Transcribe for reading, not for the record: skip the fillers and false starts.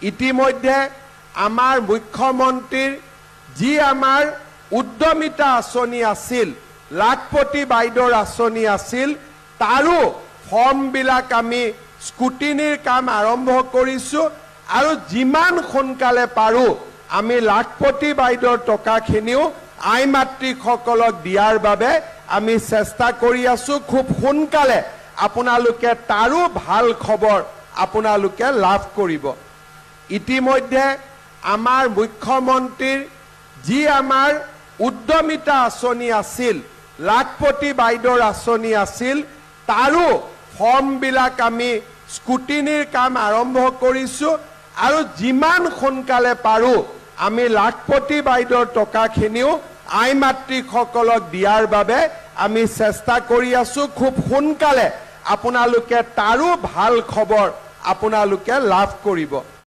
ইতিমধ্যে আমাৰ মুখ্যমন্ত্ৰীৰ যি আমাৰ উদ্যমিতা আঁচনি আছিল, লাখপতি বাইদেউৰ আঁচনি আছিল, তাৰো ফৰ্মবিলাক আমি স্কুটিনিৰ কাম আৰম্ভ কৰিছোঁ আৰু যিমান সোনকালে পাৰোঁ আমি লাখপতি বাইদেউৰ টকাখিনিও আই মাতৃসকলক দিয়াৰ বাবে আমি চেষ্টা কৰি আছোঁ। খুব সোনকালে আপোনালোকে তাৰো ভাল খবৰ আপোনালোকে লাভ কৰিব। ইতিমধ্যে আমাৰ মুখ্যমন্ত্ৰীৰ যি আমাৰ উদ্যমিতা আঁচনি আছিল, লাখপতি বাইদেউৰ আঁচনি আছিল, তাৰো ফৰ্মবিলাক আমি স্কুটিনিৰ কাম আৰম্ভ কৰিছোঁ আৰু যিমান সোনকালে পাৰোঁ আমি লাখপতি বাইদেউৰ টকাখিনিও আই মাতৃসকলক দিয়াৰ বাবে আমি চেষ্টা কৰি আছোঁ। খুব সোনকালে আপোনালোকে তাৰো ভাল খবৰ আপোনালোকে লাভ কৰিব।